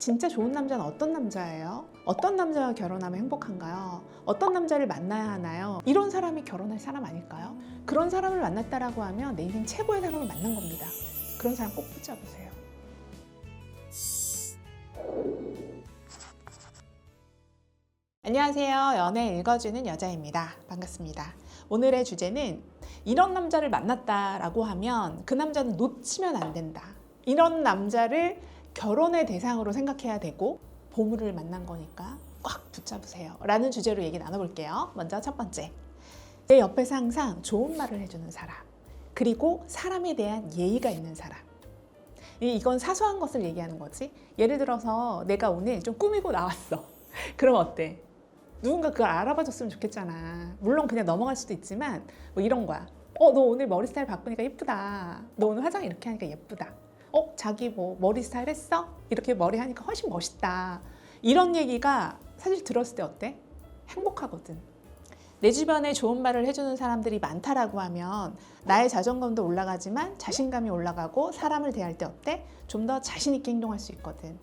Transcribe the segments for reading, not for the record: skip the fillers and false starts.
진짜 좋은 남자는 어떤 남자예요? 어떤 남자와 결혼하면 행복한가요? 어떤 남자를 만나야 하나요? 이런 사람이 결혼할 사람 아닐까요? 그런 사람을 만났다라고 하면 내 인생 최고의 사람을 만난 겁니다. 그런 사람 꼭 붙잡으세요. 안녕하세요. 연애 읽어주는 여자입니다. 반갑습니다. 오늘의 주제는 이런 남자를 만났다라고 하면 그 남자는 놓치면 안 된다. 이런 남자를 결혼의 대상으로 생각해야 되고 보물을 만난 거니까 꽉 붙잡으세요 라는 주제로 얘기 나눠볼게요. 먼저 첫 번째, 내 옆에서 항상 좋은 말을 해주는 사람, 그리고 사람에 대한 예의가 있는 사람. 이건 사소한 것을 얘기하는 거지. 예를 들어서 내가 오늘 좀 꾸미고 나왔어. 그럼 어때? 누군가 그걸 알아봐 줬으면 좋겠잖아. 물론 그냥 넘어갈 수도 있지만 뭐 이런 거야. 너 오늘 머리 스타일 바꾸니까 예쁘다. 너 오늘 화장 이렇게 하니까 예쁘다. 자기 뭐 머리 스타일 했어? 이렇게 머리 하니까 훨씬 멋있다. 이런 얘기가 사실 들었을 때 어때? 행복하거든. 내 주변에 좋은 말을 해주는 사람들이 많다라고 하면 나의 자존감도 올라가지만 자신감이 올라가고 사람을 대할 때 어때? 좀 더 자신 있게 행동할 수 있거든.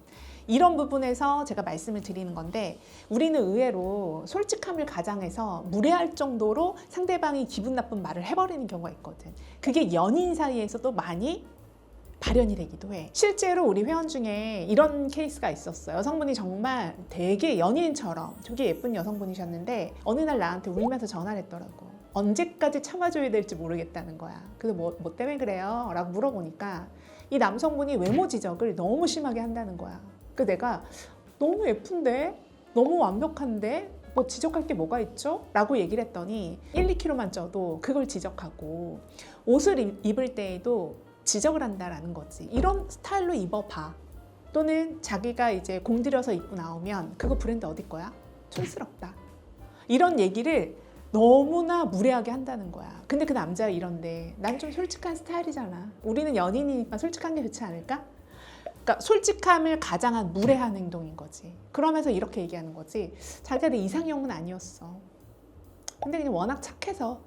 이런 부분에서 제가 말씀을 드리는 건데, 우리는 의외로 솔직함을 가장해서 무례할 정도로 상대방이 기분 나쁜 말을 해버리는 경우가 있거든. 그게 연인 사이에서도 많이 발현이 되기도 해. 실제로 우리 회원 중에 이런 케이스가 있었어요. 여성분이 정말 되게 연인처럼 되게 예쁜 여성분이셨는데 어느 날 나한테 울면서 전화를 했더라고. 언제까지 참아줘야 될지 모르겠다는 거야. 그래서 뭐 때문에 그래요? 라고 물어보니까 이 남성분이 외모 지적을 너무 심하게 한다는 거야. 그래서 내가 너무 예쁜데? 너무 완벽한데? 뭐 지적할 게 뭐가 있죠? 라고 얘기를 했더니 1, 2kg만 쪄도 그걸 지적하고, 옷을 입을 때에도 지적을 한다라는 거지. 이런 스타일로 입어봐. 또는 자기가 이제 공들여서 입고 나오면 그거 브랜드 어디 거야? 촌스럽다. 이런 얘기를 너무나 무례하게 한다는 거야. 근데 그 남자가 이런데 난 좀 솔직한 스타일이잖아. 우리는 연인이니까 솔직한 게 좋지 않을까? 그러니까 솔직함을 가장한 무례한 행동인 거지. 그러면서 이렇게 얘기하는 거지. 자기가 내 이상형은 아니었어. 근데 그냥 워낙 착해서.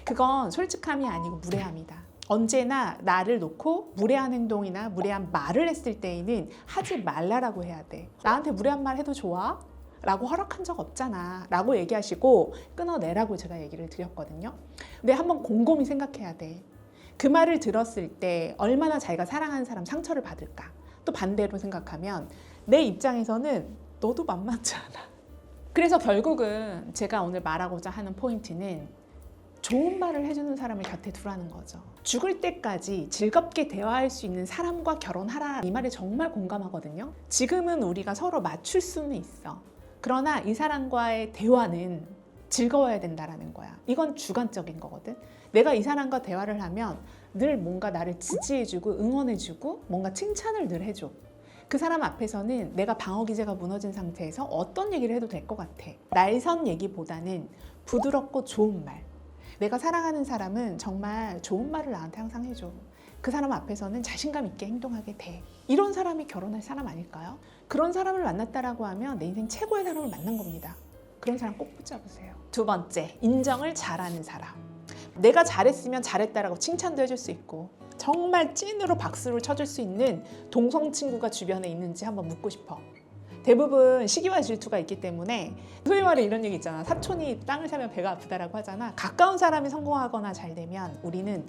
그건 솔직함이 아니고 무례함이다. 언제나 나를 놓고 무례한 행동이나 무례한 말을 했을 때에는 하지 말라라고 해야 돼. 나한테 무례한 말 해도 좋아? 라고 허락한 적 없잖아 라고 얘기하시고 끊어내라고 제가 얘기를 드렸거든요. 근데 한번 곰곰이 생각해야 돼. 그 말을 들었을 때 얼마나 자기가 사랑하는 사람 상처를 받을까. 또 반대로 생각하면 내 입장에서는 너도 만만치 않아. 그래서 결국은 제가 오늘 말하고자 하는 포인트는 좋은 말을 해주는 사람을 곁에 두라는 거죠. 죽을 때까지 즐겁게 대화할 수 있는 사람과 결혼하라. 이 말에 정말 공감하거든요. 지금은 우리가 서로 맞출 수는 있어. 그러나 이 사람과의 대화는 즐거워야 된다는 거야. 이건 주관적인 거거든. 내가 이 사람과 대화를 하면 늘 뭔가 나를 지지해주고 응원해주고 뭔가 칭찬을 늘 해줘. 그 사람 앞에서는 내가 방어 기제가 무너진 상태에서 어떤 얘기를 해도 될 것 같아. 날선 얘기보다는 부드럽고 좋은 말. 내가 사랑하는 사람은 정말 좋은 말을 나한테 항상 해줘. 그 사람 앞에서는 자신감 있게 행동하게 돼. 이런 사람이 결혼할 사람 아닐까요? 그런 사람을 만났다라고 하면 내 인생 최고의 사람을 만난 겁니다. 그런 사람 꼭 붙잡으세요. 두 번째, 인정을 잘하는 사람. 내가 잘했으면 잘했다라고 칭찬도 해줄 수 있고 정말 찐으로 박수를 쳐줄 수 있는 동성 친구가 주변에 있는지 한번 묻고 싶어. 대부분 시기와 질투가 있기 때문에 소위 말해 이런 얘기 있잖아. 사촌이 땅을 사면 배가 아프다라고 하잖아. 가까운 사람이 성공하거나 잘 되면 우리는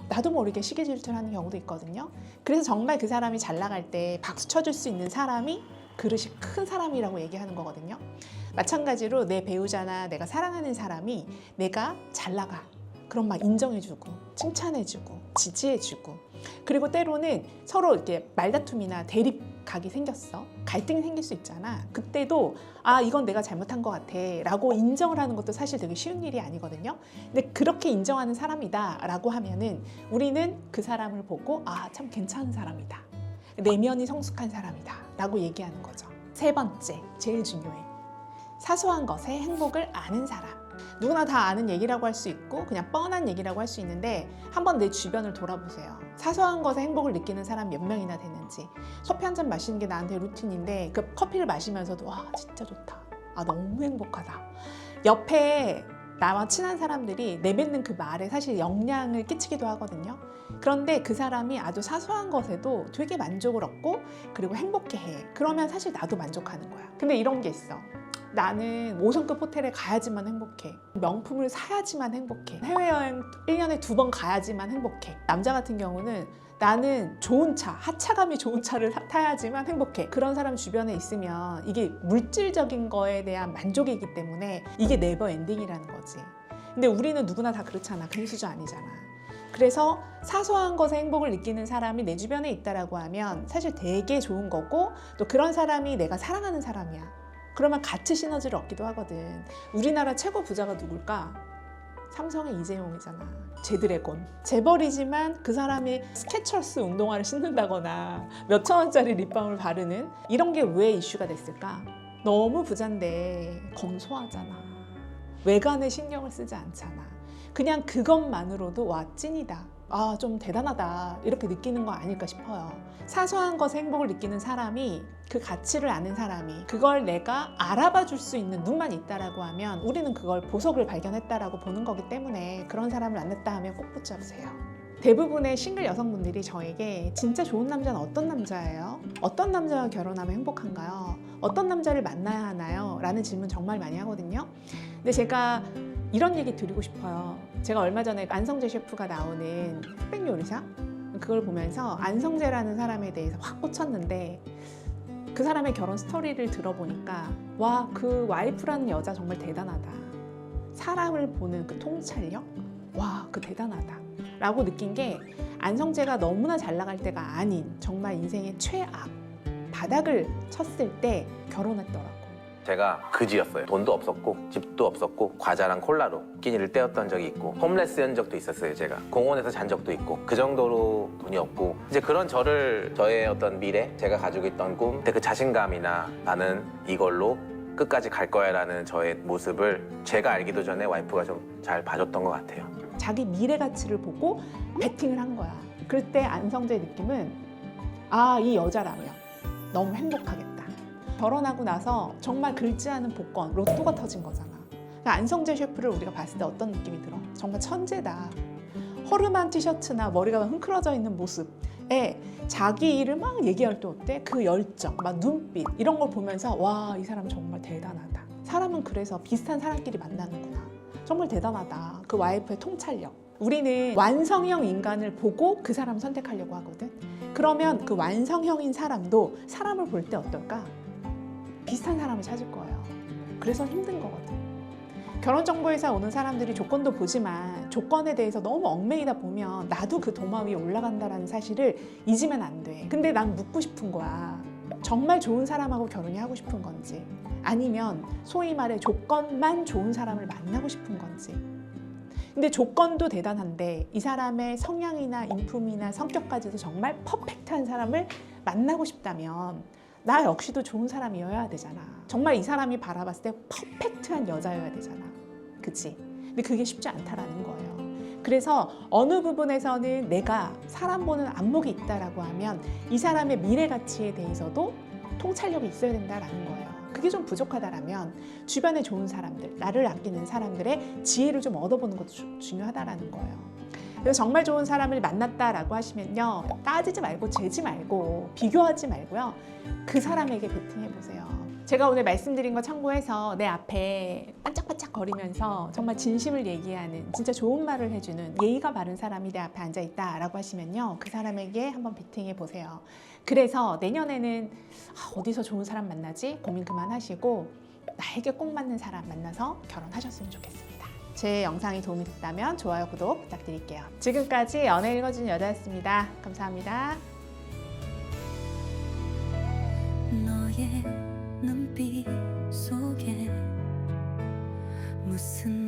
나도 모르게 시기 질투를 하는 경우도 있거든요. 그래서 정말 그 사람이 잘 나갈 때 박수 쳐줄 수 있는 사람이 그릇이 큰 사람이라고 얘기하는 거거든요. 마찬가지로 내 배우자나 내가 사랑하는 사람이 내가 잘 나가. 그럼 막 인정해주고 칭찬해주고 지지해주고, 그리고 때로는 서로 이렇게 말다툼이나 대립각이 생겼어. 갈등이 생길 수 있잖아. 그때도 이건 내가 잘못한 것 같아 라고 인정을 하는 것도 사실 되게 쉬운 일이 아니거든요. 근데 그렇게 인정하는 사람이다 라고 하면은 우리는 그 사람을 보고 참 괜찮은 사람이다, 내면이 성숙한 사람이다 라고 얘기하는 거죠. 세 번째, 제일 중요해. 사소한 것에 행복을 아는 사람. 누구나 다 아는 얘기라고 할 수 있고 그냥 뻔한 얘기라고 할 수 있는데 한번 내 주변을 돌아보세요. 사소한 것에 행복을 느끼는 사람 몇 명이나 되는지. 커피 한 잔 마시는 게 나한테 루틴인데 그 커피를 마시면서도 와 진짜 좋다, 너무 행복하다. 옆에 나와 친한 사람들이 내뱉는 그 말에 사실 영향을 끼치기도 하거든요. 그런데 그 사람이 아주 사소한 것에도 되게 만족을 얻고 그리고 행복해해. 그러면 사실 나도 만족하는 거야. 근데 이런 게 있어. 나는 5성급 호텔에 가야지만 행복해. 명품을 사야지만 행복해. 해외여행 1년에 2번 가야지만 행복해. 남자 같은 경우는 나는 좋은 차, 하차감이 좋은 차를 타야지만 행복해. 그런 사람 주변에 있으면 이게 물질적인 거에 대한 만족이기 때문에 이게 네버 엔딩이라는 거지. 근데 우리는 누구나 다 그렇잖아. 금수저 아니잖아. 그래서 사소한 것에 행복을 느끼는 사람이 내 주변에 있다라고 하면 사실 되게 좋은 거고, 또 그런 사람이 내가 사랑하는 사람이야. 그러면 같이 시너지를 얻기도 하거든. 우리나라 최고 부자가 누굴까? 삼성의 이재용이잖아. 제드래곤. 재벌이지만 그 사람이 스케쳐스 운동화를 신는다거나 몇천 원짜리 립밤을 바르는 이런 게 왜 이슈가 됐을까? 너무 부잔데 검소하잖아. 외관에 신경을 쓰지 않잖아. 그냥 그것만으로도 와, 찐이다. 아, 좀 대단하다. 이렇게 느끼는 거 아닐까 싶어요. 사소한 것에 행복을 느끼는 사람이, 그 가치를 아는 사람이, 그걸 내가 알아봐 줄 수 있는 눈만 있다라고 하면 우리는 그걸 보석을 발견했다라고 보는 거기 때문에 그런 사람을 만났다 하면 꼭 붙잡으세요. 대부분의 싱글 여성분들이 저에게 진짜 좋은 남자는 어떤 남자예요? 어떤 남자와 결혼하면 행복한가요? 어떤 남자를 만나야 하나요? 라는 질문 정말 많이 하거든요. 근데 제가 이런 얘기 드리고 싶어요. 제가 얼마 전에 안성재 셰프가 나오는 흑백 요리사? 그걸 보면서 안성재라는 사람에 대해서 확 꽂혔는데, 그 사람의 결혼 스토리를 들어보니까 와, 그 와이프라는 여자 정말 대단하다. 사람을 보는 그 통찰력? 와, 그 대단하다. 라고 느낀 게, 안성재가 너무나 잘 나갈 때가 아닌 정말 인생의 최악, 바닥을 쳤을 때 결혼했더라고. 제가 그지였어요. 돈도 없었고 집도 없었고 과자랑 콜라로 끼니를 때웠던 적이 있고 홈레스인 적도 있었어요. 제가 공원에서 잔 적도 있고 그 정도로 돈이 없고, 이제 그런 저의 어떤 미래, 제가 가지고 있던 꿈, 그 자신감이나 나는 이걸로 끝까지 갈 거야 라는 저의 모습을 제가 알기도 전에 와이프가 좀 잘 봐줬던 것 같아요. 자기 미래 가치를 보고 베팅을 한 거야. 그럴 때 안성재의 느낌은, 아, 이 여자라면 너무 행복하겠다. 결혼하고 나서 정말 긁지 않은 복권, 로또가 터진 거잖아. 그러니까 안성재 셰프를 우리가 봤을 때 어떤 느낌이 들어? 정말 천재다. 허름한 티셔츠나 머리가 흥크러져 있는 모습에 자기 일을 막 얘기할 때 어때? 그 열정, 막 눈빛 이런 걸 보면서 와, 이 사람 정말 대단하다. 사람은 그래서 비슷한 사람끼리 만나는구나. 정말 대단하다. 그 와이프의 통찰력. 우리는 완성형 인간을 보고 그 사람 선택하려고 하거든. 그러면 그 완성형인 사람도 사람을 볼 때 어떨까? 비슷한 사람을 찾을 거예요. 그래서 힘든 거거든. 결혼정보회사 오는 사람들이 조건도 보지만 조건에 대해서 너무 얽매이다 보면 나도 그 도마 위에 올라간다는 사실을 잊으면 안 돼. 근데 난 묻고 싶은 거야. 정말 좋은 사람하고 결혼이 하고 싶은 건지, 아니면 소위 말해 조건만 좋은 사람을 만나고 싶은 건지. 근데 조건도 대단한데 이 사람의 성향이나 인품이나 성격까지도 정말 퍼펙트한 사람을 만나고 싶다면 나 역시도 좋은 사람이어야 되잖아. 정말 이 사람이 바라봤을 때 퍼펙트한 여자여야 되잖아. 그치? 근데 그게 쉽지 않다라는 거예요. 그래서 어느 부분에서는 내가 사람 보는 안목이 있다라고 하면 이 사람의 미래 가치에 대해서도 통찰력이 있어야 된다라는 거예요. 그게 좀 부족하다라면 주변에 좋은 사람들, 나를 아끼는 사람들의 지혜를 좀 얻어보는 것도 중요하다라는 거예요. 그래서 정말 좋은 사람을 만났다라고 하시면요, 따지지 말고 재지 말고 비교하지 말고요, 그 사람에게 베팅해보세요. 제가 오늘 말씀드린 거 참고해서 내 앞에 반짝반짝 거리면서 정말 진심을 얘기하는, 진짜 좋은 말을 해주는 예의가 바른 사람이 내 앞에 앉아있다라고 하시면요, 그 사람에게 한번 베팅해보세요. 그래서 내년에는 어디서 좋은 사람 만나지? 고민 그만하시고 나에게 꼭 맞는 사람 만나서 결혼하셨으면 좋겠습니다. 제 영상이 도움이 됐다면 좋아요, 구독 부탁드릴게요. 지금까지 연애 읽어주는 여자였습니다. 감사합니다. 너의 눈빛 속에 무슨